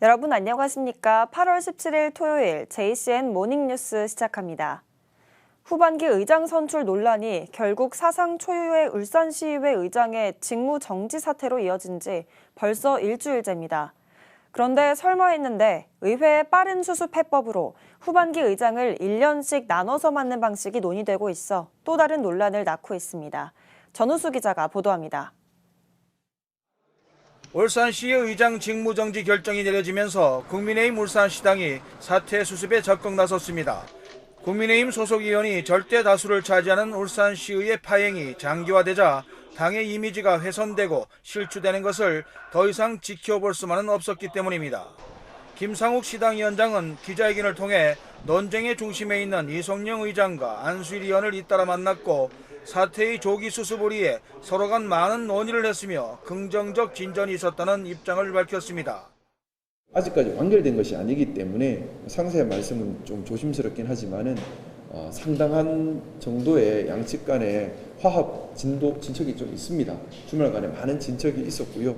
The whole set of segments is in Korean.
여러분 안녕하십니까? 8월 17일 토요일 JCN 모닝뉴스 시작합니다. 후반기 의장 선출 논란이 결국 사상 초유의 울산시의회 의장의 직무 정지 사태로 이어진 지 벌써 일주일째입니다. 그런데 설마 했는데 의회의 빠른 수습 해법으로 후반기 의장을 1년씩 나눠서 맡는 방식이 논의되고 있어 또 다른 논란을 낳고 있습니다. 전우수 기자가 보도합니다. 울산시의 의장 직무정지 결정이 내려지면서 국민의힘 울산시당이 사퇴 수습에 적극 나섰습니다. 국민의힘 소속 의원이 절대 다수를 차지하는 울산시의회 파행이 장기화되자 당의 이미지가 훼손되고 실추되는 것을 더 이상 지켜볼 수만은 없었기 때문입니다. 김상욱 시당위원장은 기자회견을 통해 논쟁의 중심에 있는 이성영 의장과 안수일 의원을 잇따라 만났고 사태의 조기 수습을 위해 서로 간 많은 논의를 했으며 긍정적 진전이 있었다는 입장을 밝혔습니다. 아직까지 완결된 것이 아니기 때문에 상세한 말씀은 좀 조심스럽긴 하지만은 상당한 정도의 양측 간의 화합 진척이 좀 있습니다. 주말간에 많은 진척이 있었고요.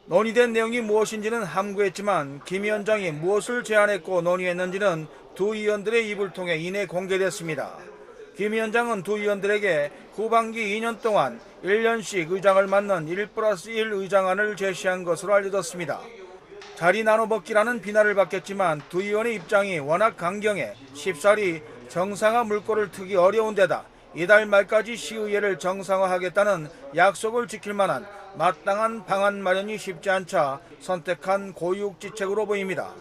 논의된 내용이 무엇인지는 함구했지만 김 위원장이 무엇을 제안했고 논의했는지는 두 의원들의 입을 통해 이내 공개됐습니다. 김 위원장은 두 의원들에게 후반기 2년 동안 1년씩 의장을 맡는 1+1 의장안을 제시한 것으로 알려졌습니다. 자리 나눠먹기라는 비난을 받겠지만 두 의원의 입장이 워낙 강경해 쉽사리 정상화 물꼬를 트기 어려운 데다 이달 말까지 시의회를 정상화하겠다는 약속을 지킬 만한 마땅한 방안 마련이 쉽지 않자 선택한 고육지책으로 보입니다.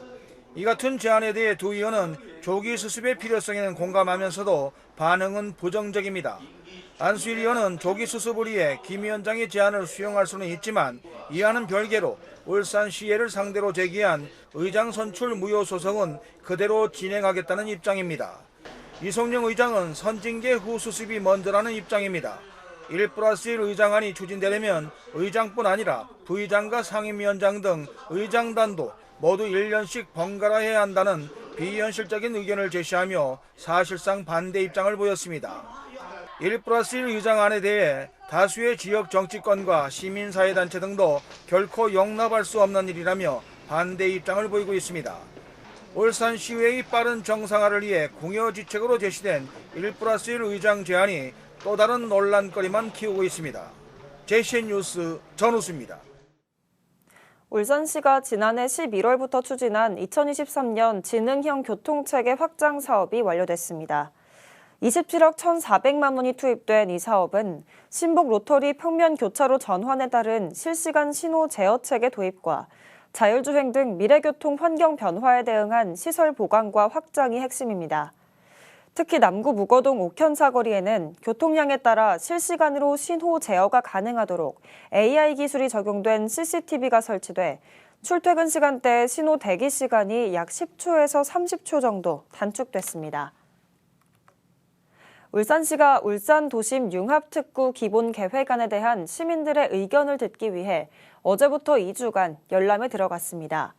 이 같은 제안에 대해 두 의원은 조기 수습의 필요성에는 공감하면서도 반응은 부정적입니다. 안수일 의원은 조기 수습을 위해 김 위원장의 제안을 수용할 수는 있지만 이와는 별개로 울산시의회를 상대로 제기한 의장 선출 무효 소송은 그대로 진행하겠다는 입장입니다. 이성영 의장은 선징계 후 수습이 먼저라는 입장입니다. 1+1 의장안이 추진되려면 의장뿐 아니라 부의장과 상임위원장 등 의장단도 모두 1년씩 번갈아해야 한다는 비현실적인 의견을 제시하며 사실상 반대 입장을 보였습니다. 1+1 의장안에 대해 다수의 지역 정치권과 시민사회단체 등도 결코 용납할 수 없는 일이라며 반대 입장을 보이고 있습니다. 울산시의회의 빠른 정상화를 위해 궁여지책으로 제시된 1+1 의장 제안이 또 다른 논란거리만 키우고 있습니다. JCN 뉴스 전우수입니다. 울산시가 지난해 11월부터 추진한 2023년 지능형 교통체계 확장 사업이 완료됐습니다. 27억 1,400만 원이 투입된 이 사업은 신복 로터리 평면 교차로 전환에 따른 실시간 신호 제어 체계 도입과 자율주행 등 미래교통 환경 변화에 대응한 시설 보강과 확장이 핵심입니다. 특히 남구 무거동 옥현 사거리에는 교통량에 따라 실시간으로 신호 제어가 가능하도록 AI 기술이 적용된 CCTV가 설치돼 출퇴근 시간대 신호 대기 시간이 약 10초에서 30초 정도 단축됐습니다. 울산시가 울산 도심 융합특구 기본 계획안에 대한 시민들의 의견을 듣기 위해 어제부터 2주간 열람에 들어갔습니다.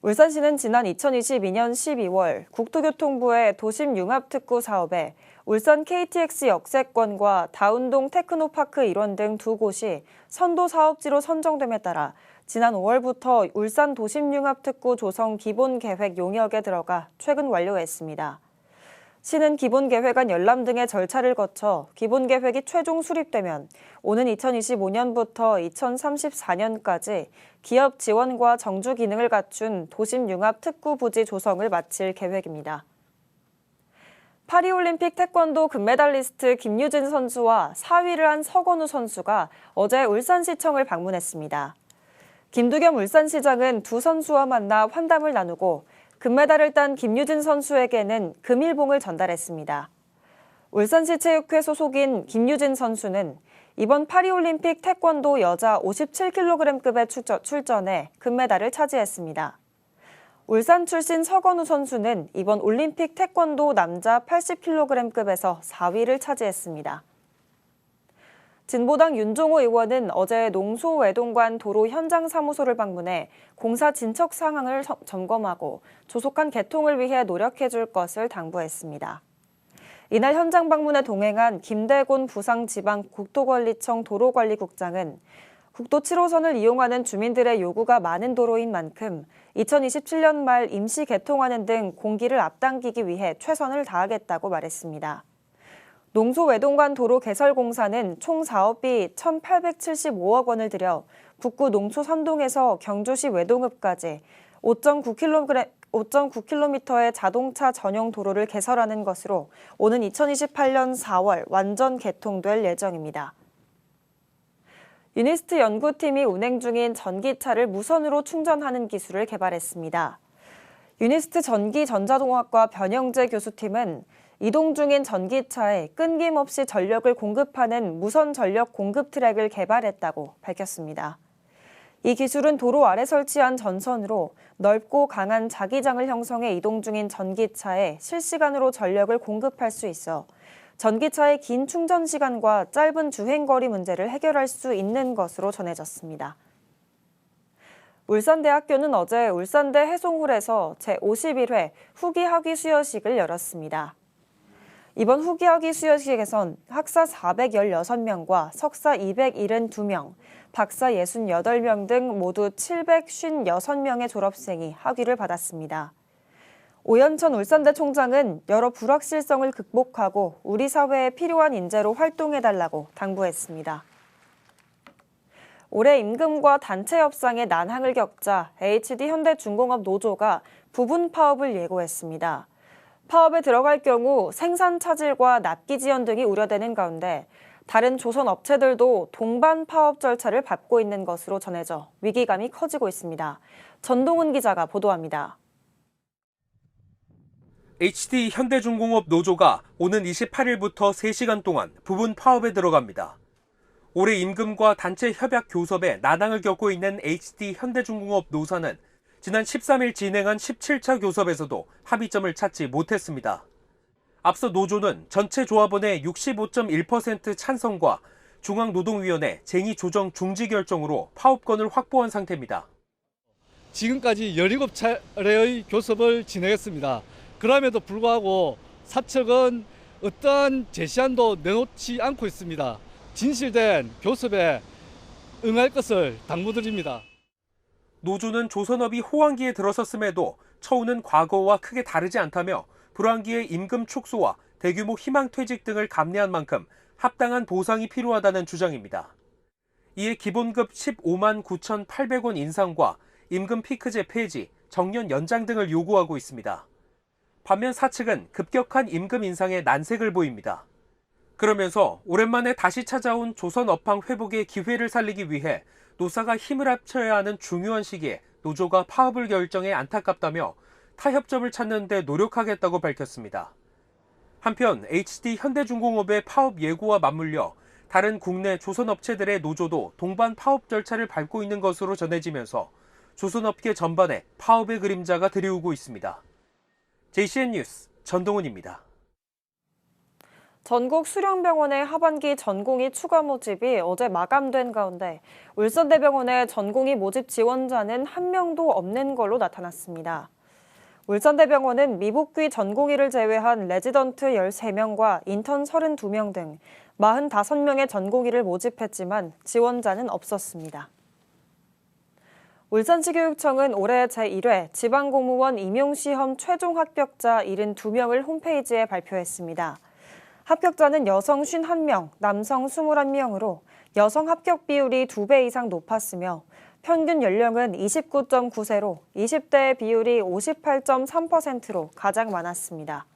울산시는 지난 2022년 12월 국토교통부의 도심 융합특구 사업에 울산 KTX 역세권과 다운동 테크노파크 일원 등 두 곳이 선도 사업지로 선정됨에 따라 지난 5월부터 울산 도심 융합특구 조성 기본 계획 용역에 들어가 최근 완료했습니다. 시는 기본계획안 열람 등의 절차를 거쳐 기본계획이 최종 수립되면 오는 2025년부터 2034년까지 기업 지원과 정주 기능을 갖춘 도심융합 특구 부지 조성을 마칠 계획입니다. 파리올림픽 태권도 금메달리스트 김유진 선수와 4위를 한 서건우 선수가 어제 울산시청을 방문했습니다. 김두겸 울산시장은 두 선수와 만나 환담을 나누고 금메달을 딴 김유진 선수에게는 금일봉을 전달했습니다. 울산시 체육회 소속인 김유진 선수는 이번 파리올림픽 태권도 여자 57kg급에 출전해 금메달을 차지했습니다. 울산 출신 서건우 선수는 이번 올림픽 태권도 남자 80kg급에서 4위를 차지했습니다. 진보당 윤종호 의원은 어제 농소외동관 도로 현장 사무소를 방문해 공사 진척 상황을 점검하고 조속한 개통을 위해 노력해 줄 것을 당부했습니다. 이날 현장 방문에 동행한 김대곤 부상지방국토관리청 도로관리국장은 국도 7호선을 이용하는 주민들의 요구가 많은 도로인 만큼 2027년 말 임시 개통하는 등 공기를 앞당기기 위해 최선을 다하겠다고 말했습니다. 농소외동간 도로 개설 공사는 총 사업비 1,875억 원을 들여 북구 농소 선동에서 경주시 외동읍까지 5.9km의 자동차 전용 도로를 개설하는 것으로 오는 2028년 4월 완전 개통될 예정입니다. 유니스트 연구팀이 운행 중인 전기차를 무선으로 충전하는 기술을 개발했습니다. 유니스트 전기전자동학과 변영재 교수팀은 이동 중인 전기차에 끊김없이 전력을 공급하는 무선 전력 공급 트랙을 개발했다고 밝혔습니다. 이 기술은 도로 아래 설치한 전선으로 넓고 강한 자기장을 형성해 이동 중인 전기차에 실시간으로 전력을 공급할 수 있어 전기차의 긴 충전 시간과 짧은 주행거리 문제를 해결할 수 있는 것으로 전해졌습니다. 울산대학교는 어제 울산대 해송홀에서 제51회 후기학위 수여식을 열었습니다. 이번 후기학위 수여식에선 학사 416명과 석사 272명, 박사 68명 등 모두 756명의 졸업생이 학위를 받았습니다. 오연천 울산대 총장은 여러 불확실성을 극복하고 우리 사회에 필요한 인재로 활동해달라고 당부했습니다. 올해 임금과 단체 협상의 난항을 겪자 HD현대중공업 노조가 부분 파업을 예고했습니다. 파업에 들어갈 경우 생산 차질과 납기 지연 등이 우려되는 가운데 다른 조선 업체들도 동반 파업 절차를 밟고 있는 것으로 전해져 위기감이 커지고 있습니다. 전동훈 기자가 보도합니다. HD현대중공업 노조가 오는 28일부터 3시간 동안 부분 파업에 들어갑니다. 올해 임금과 단체 협약 교섭에 난항을 겪고 있는 HD현대중공업 노사는 지난 13일 진행한 17차 교섭에서도 합의점을 찾지 못했습니다. 앞서 노조는 전체 조합원의 65.1% 찬성과 중앙노동위원회 쟁의 조정 중지 결정으로 파업권을 확보한 상태입니다. 지금까지 17차례의 교섭을 진행했습니다. 그럼에도 불구하고 사측은 어떠한 제시안도 내놓지 않고 있습니다. 진실된 교섭에 응할 것을 당부드립니다. 노조는 조선업이 호황기에 들어섰음에도 처우는 과거와 크게 다르지 않다며 불황기의 임금 축소와 대규모 희망퇴직 등을 감내한 만큼 합당한 보상이 필요하다는 주장입니다. 이에 기본급 15만 9,800원 인상과 임금 피크제 폐지, 정년 연장 등을 요구하고 있습니다. 반면 사측은 급격한 임금 인상에 난색을 보입니다. 그러면서 오랜만에 다시 찾아온 조선 업황 회복의 기회를 살리기 위해 노사가 힘을 합쳐야 하는 중요한 시기에 노조가 파업을 결정해 안타깝다며 타협점을 찾는 데 노력하겠다고 밝혔습니다. 한편 HD현대중공업의 파업 예고와 맞물려 다른 국내 조선업체들의 노조도 동반 파업 절차를 밟고 있는 것으로 전해지면서 조선업계 전반에 파업의 그림자가 드리우고 있습니다. JCN 뉴스 전동훈입니다. 전국 수련병원의 하반기 전공의 추가 모집이 어제 마감된 가운데 울산대병원의 전공의 모집 지원자는 한 명도 없는 걸로 나타났습니다. 울산대병원은 미복귀 전공의를 제외한 레지던트 13명과 인턴 32명 등 45명의 전공의를 모집했지만 지원자는 없었습니다. 울산시 교육청은 올해 제1회 지방공무원 임용시험 최종 합격자 72명을 홈페이지에 발표했습니다. 합격자는 여성 51명, 남성 21명으로 여성 합격 비율이 2배 이상 높았으며 평균 연령은 29.9세로 20대의 비율이 58.3%로 가장 많았습니다.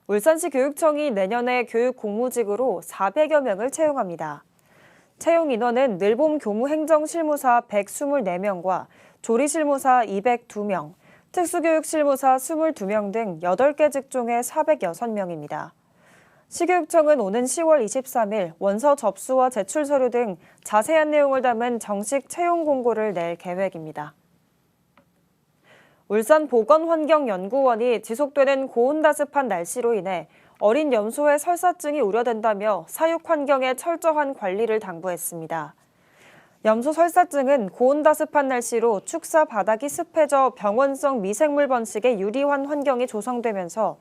울산시 교육청이 내년에 교육 공무직으로 400여 명을 채용합니다. 채용 인원은 늘봄 교무행정실무사 124명과 조리실무사 202명, 특수교육실무사 22명 등 8개 직종의 406명입니다. 시교육청은 오는 10월 23일 원서 접수와 제출 서류 등 자세한 내용을 담은 정식 채용 공고를 낼 계획입니다. 울산보건환경연구원이 지속되는 고온다습한 날씨로 인해 어린 염소의 설사증이 우려된다며 사육 환경의 철저한 관리를 당부했습니다. 염소 설사증은 고온다습한 날씨로 축사 바닥이 습해져 병원성 미생물 번식에 유리한 환경이 조성되면서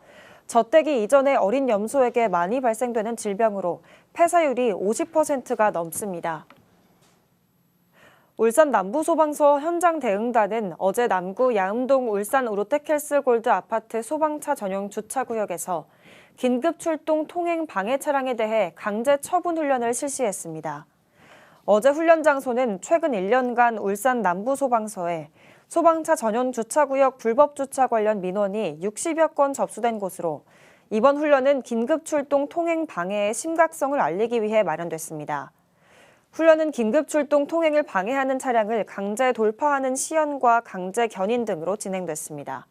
젖대기 이전의 어린 염소에게 많이 발생되는 질병으로 폐사율이 50%가 넘습니다. 울산 남부소방서 현장 대응단은 어제 남구 야음동 울산 우르테켈스 골드 아파트 소방차 전용 주차구역에서 긴급 출동 통행 방해 차량에 대해 강제 처분 훈련을 실시했습니다. 어제 훈련 장소는 최근 1년간 울산 남부소방서에 소방차 전용 주차구역 불법 주차 관련 민원이 60여 건 접수된 곳으로 이번 훈련은 긴급 출동 통행 방해의 심각성을 알리기 위해 마련됐습니다. 훈련은 긴급 출동 통행을 방해하는 차량을 강제 돌파하는 시연과 강제 견인 등으로 진행됐습니다.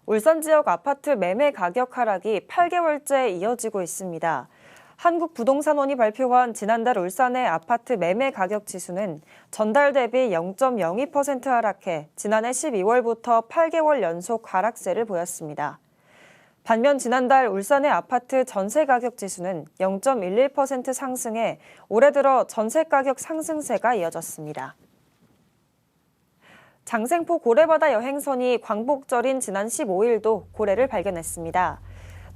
울산 지역 아파트 매매 가격 하락이 8개월째 이어지고 있습니다. 한국부동산원이 발표한 지난달 울산의 아파트 매매 가격 지수는 전달 대비 0.02% 하락해 지난해 12월부터 8개월 연속 하락세를 보였습니다. 반면 지난달 울산의 아파트 전세 가격 지수는 0.11% 상승해 올해 들어 전세 가격 상승세가 이어졌습니다. 장생포 고래바다 여행선이 광복절인 지난 15일도 고래를 발견했습니다.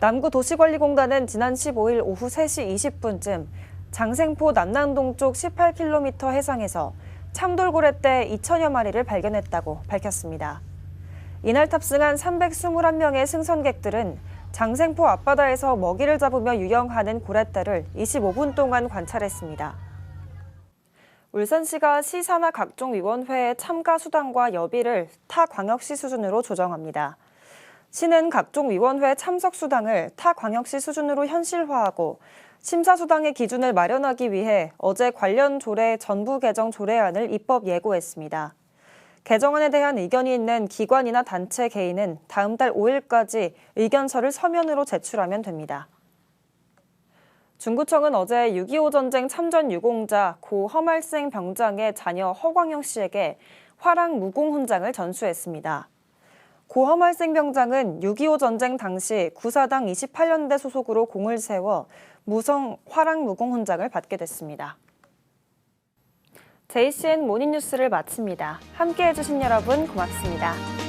남구도시관리공단은 지난 15일 오후 3시 20분쯤 장생포 남남동쪽 18km 해상에서 참돌고래떼 2천여 마리를 발견했다고 밝혔습니다. 이날 탑승한 321명의 승선객들은 장생포 앞바다에서 먹이를 잡으며 유영하는 고래떼를 25분 동안 관찰했습니다. 울산시가 시산하 각종 위원회의 참가 수당과 여비를 타 광역시 수준으로 조정합니다. 시는 각종 위원회 참석 수당을 타 광역시 수준으로 현실화하고 심사 수당의 기준을 마련하기 위해 어제 관련 조례 전부 개정 조례안을 입법 예고했습니다. 개정안에 대한 의견이 있는 기관이나 단체 개인은 다음 달 5일까지 의견서를 서면으로 제출하면 됩니다. 중구청은 어제 6.25 전쟁 참전 유공자 고 허말생 병장의 자녀 허광영 씨에게 화랑 무공훈장을 전수했습니다. 고 허말생 병장은 6.25 전쟁 당시 구사당 28년대 소속으로 공을 세워 무성 화랑 무공훈장을 받게 됐습니다. JCN 모닝뉴스를 마칩니다. 함께해 주신 여러분 고맙습니다.